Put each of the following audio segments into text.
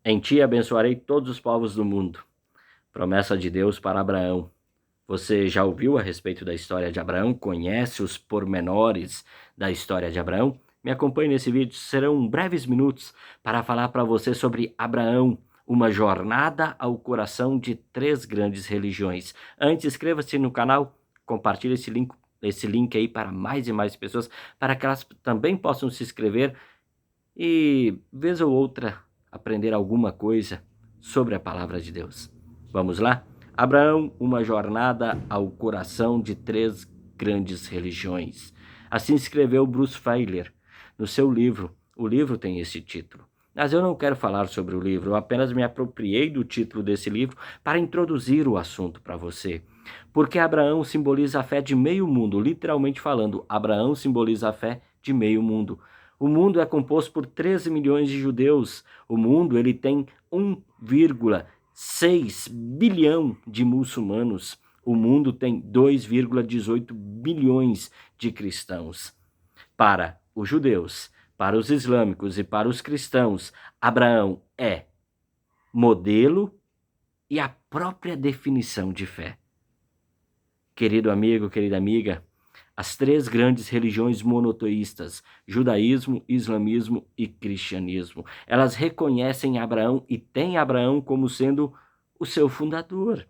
Em ti abençoarei todos os povos do mundo. Promessa de Deus para Abraão. Você já ouviu a respeito da história de Abraão? Conhece os pormenores da história de Abraão? Me acompanhe nesse vídeo, serão breves minutos para falar para você sobre Abraão, uma jornada ao coração de 3 grandes religiões. Antes, inscreva-se no canal, compartilhe esse link aí para mais e mais pessoas, para que elas também possam se inscrever e, vez ou outra, aprender alguma coisa sobre a palavra de Deus. Vamos lá? Abraão, uma jornada ao coração de 3 grandes religiões. Assim escreveu Bruce Feiler no seu livro. O livro tem esse título. Mas eu não quero falar sobre o livro, eu apenas me apropriei do título desse livro para introduzir o assunto para você. Porque Abraão simboliza a fé de meio mundo, literalmente falando, Abraão simboliza a fé de meio mundo. O mundo é composto por 13 milhões de judeus. O mundo ele tem 1,6 bilhão de muçulmanos. O mundo tem 2,18 bilhões de cristãos. Para os judeus, para os islâmicos e para os cristãos, Abraão é modelo e a própria definição de fé. Querido amigo, querida amiga, as 3 grandes religiões monoteístas, judaísmo, islamismo e cristianismo, elas reconhecem Abraão e têm Abraão como sendo o seu fundador.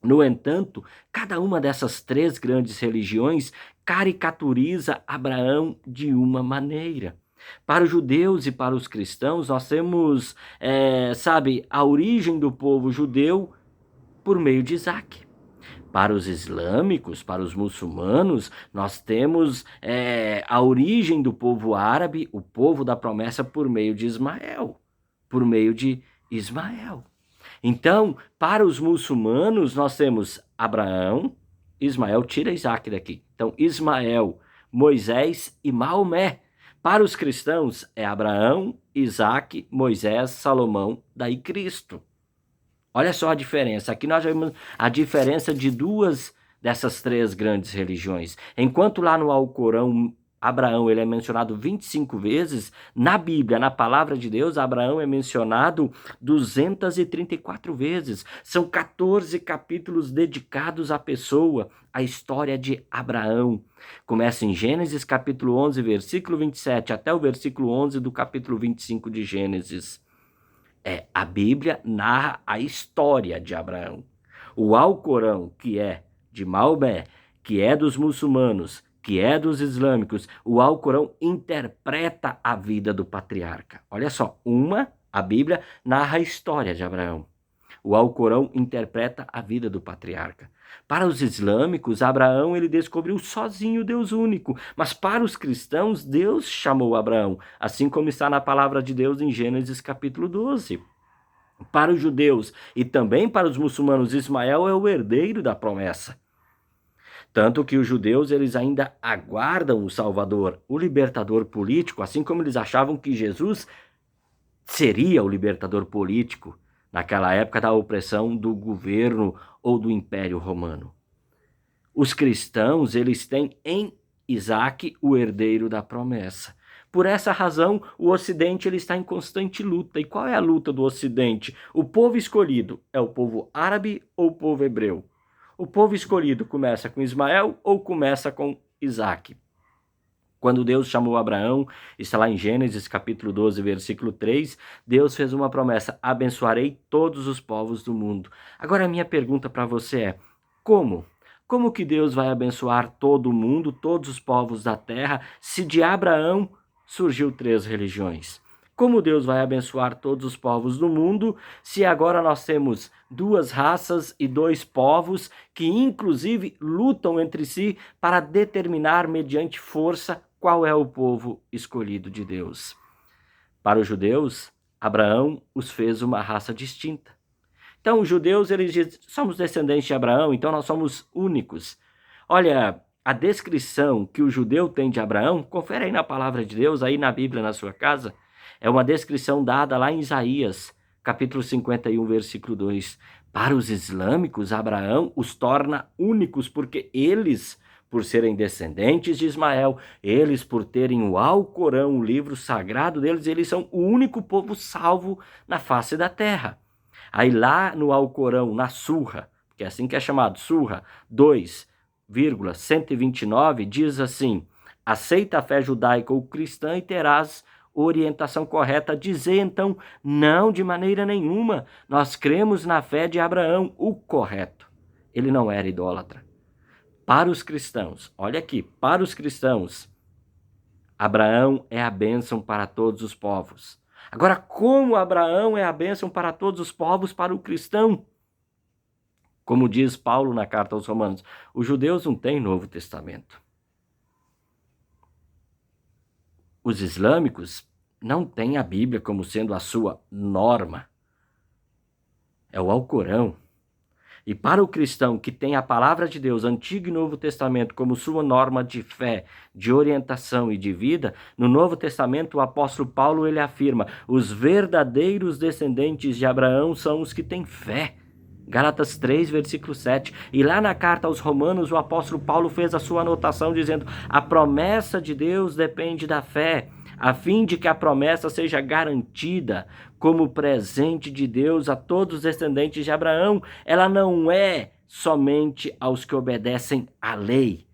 No entanto, cada uma dessas 3 grandes religiões caricaturiza Abraão de uma maneira. Para os judeus e para os cristãos, nós temos, a origem do povo judeu por meio de Isaac. Para os islâmicos, para os muçulmanos, nós temos a origem do povo árabe, o povo da promessa, por meio de Ismael. Por meio de Ismael. Então, para os muçulmanos, nós temos Abraão, Ismael, tira Isaac daqui. Então, Ismael, Moisés e Maomé. Para os cristãos, é Abraão, Isaac, Moisés, Salomão, daí Cristo. Olha só a diferença. Aqui nós vemos a diferença de 2 dessas 3 grandes religiões. Enquanto lá no Alcorão, Abraão ele é mencionado 25 vezes, na Bíblia, na palavra de Deus, Abraão é mencionado 234 vezes. São 14 capítulos dedicados à pessoa, à história de Abraão. Começa em Gênesis capítulo 11, versículo 27, até o versículo 11 do capítulo 25 de Gênesis. A Bíblia narra a história de Abraão. O Alcorão, que é de Maomé, que é dos muçulmanos, que é dos islâmicos, o Alcorão interpreta a vida do patriarca. Olha só, a Bíblia narra a história de Abraão. O Alcorão interpreta a vida do patriarca. Para os islâmicos, Abraão ele descobriu sozinho o Deus único. Mas para os cristãos, Deus chamou Abraão, assim como está na palavra de Deus em Gênesis capítulo 12. Para os judeus e também para os muçulmanos, Ismael é o herdeiro da promessa. Tanto que os judeus eles ainda aguardam o Salvador, o libertador político, assim como eles achavam que Jesus seria o libertador político naquela época da opressão do governo ou do Império Romano. Os cristãos, eles têm em Isaac o herdeiro da promessa. Por essa razão, o Ocidente ele está em constante luta. E qual é a luta do Ocidente? O povo escolhido é o povo árabe ou o povo hebreu? O povo escolhido começa com Ismael ou começa com Isaac? Quando Deus chamou Abraão, está lá em Gênesis capítulo 12, versículo 3, Deus fez uma promessa: abençoarei todos os povos do mundo. Agora a minha pergunta para você é, como? Como que Deus vai abençoar todo o mundo, todos os povos da terra, se de Abraão surgiu 3 religiões? Como Deus vai abençoar todos os povos do mundo, se agora nós temos 2 raças e 2 povos que inclusive lutam entre si para determinar mediante força qual é o povo escolhido de Deus? Para os judeus, Abraão os fez uma raça distinta. Então, os judeus, eles dizem, somos descendentes de Abraão, então nós somos únicos. Olha, a descrição que o judeu tem de Abraão, confere aí na palavra de Deus, aí na Bíblia, na sua casa, é uma descrição dada lá em Isaías, capítulo 51, versículo 2. Para os islâmicos, Abraão os torna únicos, porque eles por serem descendentes de Ismael, eles por terem o Alcorão, o livro sagrado deles, eles são o único povo salvo na face da terra. Aí lá no Alcorão, na Surra, que é assim que é chamado, Surra 2,129, diz assim: aceita a fé judaica ou cristã e terás orientação correta. Dizer então, não, de maneira nenhuma, nós cremos na fé de Abraão, o correto. Ele não era idólatra. Para os cristãos, olha aqui, para os cristãos, Abraão é a bênção para todos os povos. Agora, como Abraão é a bênção para todos os povos, para o cristão? Como diz Paulo na carta aos Romanos, os judeus não têm Novo Testamento. Os islâmicos não têm a Bíblia como sendo a sua norma. É o Alcorão. E para o cristão que tem a palavra de Deus, Antigo e Novo Testamento, como sua norma de fé, de orientação e de vida, no Novo Testamento o apóstolo Paulo ele afirma: os verdadeiros descendentes de Abraão são os que têm fé. Gálatas 3, versículo 7. E lá na carta aos Romanos, o apóstolo Paulo fez a sua anotação dizendo: a promessa de Deus depende da fé, a fim de que a promessa seja garantida como presente de Deus a todos os descendentes de Abraão. Ela não é somente aos que obedecem à lei.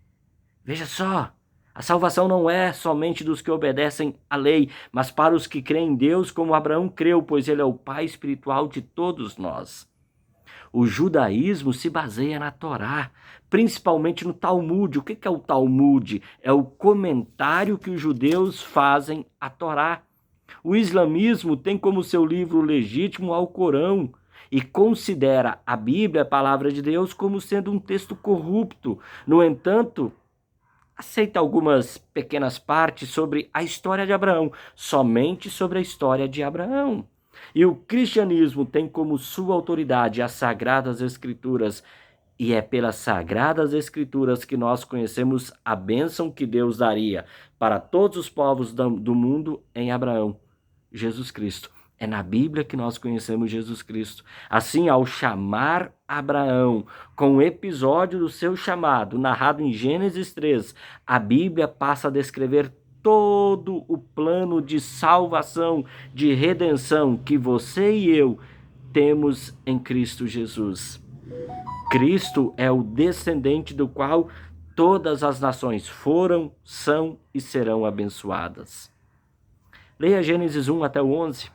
Veja só, a salvação não é somente dos que obedecem à lei, mas para os que creem em Deus como Abraão creu, pois ele é o pai espiritual de todos nós. O judaísmo se baseia na Torá, principalmente no Talmud. O que é o Talmud? É o comentário que os judeus fazem à Torá. O islamismo tem como seu livro legítimo o Alcorão e considera a Bíblia, a palavra de Deus, como sendo um texto corrupto. No entanto, aceita algumas pequenas partes sobre a história de Abraão, somente sobre a história de Abraão. E o cristianismo tem como sua autoridade as Sagradas Escrituras, e é pelas Sagradas Escrituras que nós conhecemos a bênção que Deus daria para todos os povos do mundo em Abraão, Jesus Cristo. É na Bíblia que nós conhecemos Jesus Cristo. Assim, ao chamar Abraão, com o episódio do seu chamado, narrado em Gênesis 3, a Bíblia passa a descrever todo o plano de salvação, de redenção que você e eu temos em Cristo Jesus. Cristo é o descendente do qual todas as nações foram, são e serão abençoadas. Leia Gênesis 1 até o 11.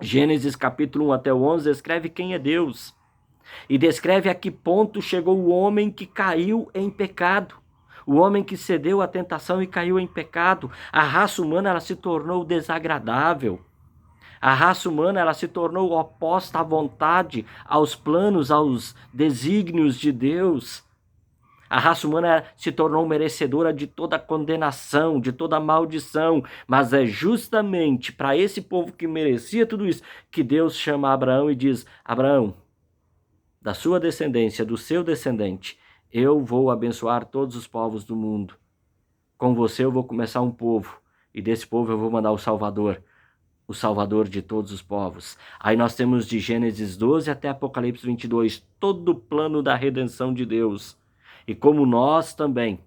Gênesis capítulo 1 até o 11 descreve quem é Deus e descreve a que ponto chegou o homem que caiu em pecado. O homem que cedeu à tentação e caiu em pecado. A raça humana ela se tornou desagradável. A raça humana ela se tornou oposta à vontade, aos planos, aos desígnios de Deus. A raça humana se tornou merecedora de toda condenação, de toda maldição. Mas é justamente para esse povo que merecia tudo isso que Deus chama Abraão e diz: Abraão, da sua descendência, do seu descendente, eu vou abençoar todos os povos do mundo. Com você eu vou começar um povo, e desse povo eu vou mandar o Salvador de todos os povos. Aí nós temos de Gênesis 12 até Apocalipse 22, todo o plano da redenção de Deus. E como nós também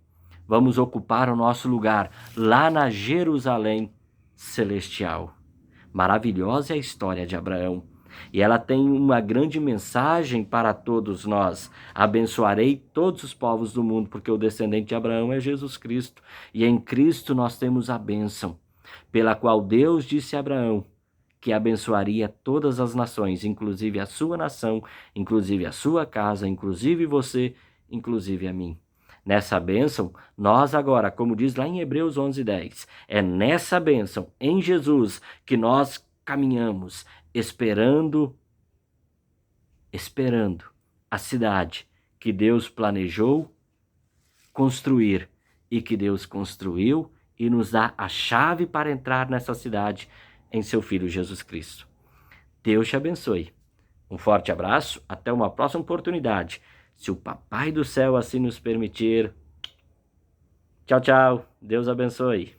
vamos ocupar o nosso lugar lá na Jerusalém celestial. Maravilhosa é a história de Abraão. E ela tem uma grande mensagem para todos nós. Abençoarei todos os povos do mundo, porque o descendente de Abraão é Jesus Cristo. E em Cristo nós temos a bênção, pela qual Deus disse a Abraão que abençoaria todas as nações, inclusive a sua nação, inclusive a sua casa, inclusive você, inclusive a mim. Nessa bênção, nós agora, como diz lá em Hebreus 11:10, é nessa bênção, em Jesus, que nós caminhamos, esperando a cidade que Deus planejou construir e que Deus construiu e nos dá a chave para entrar nessa cidade em seu Filho Jesus Cristo. Deus te abençoe. Um forte abraço, até uma próxima oportunidade. Se o Papai do Céu assim nos permitir. Tchau, tchau. Deus abençoe.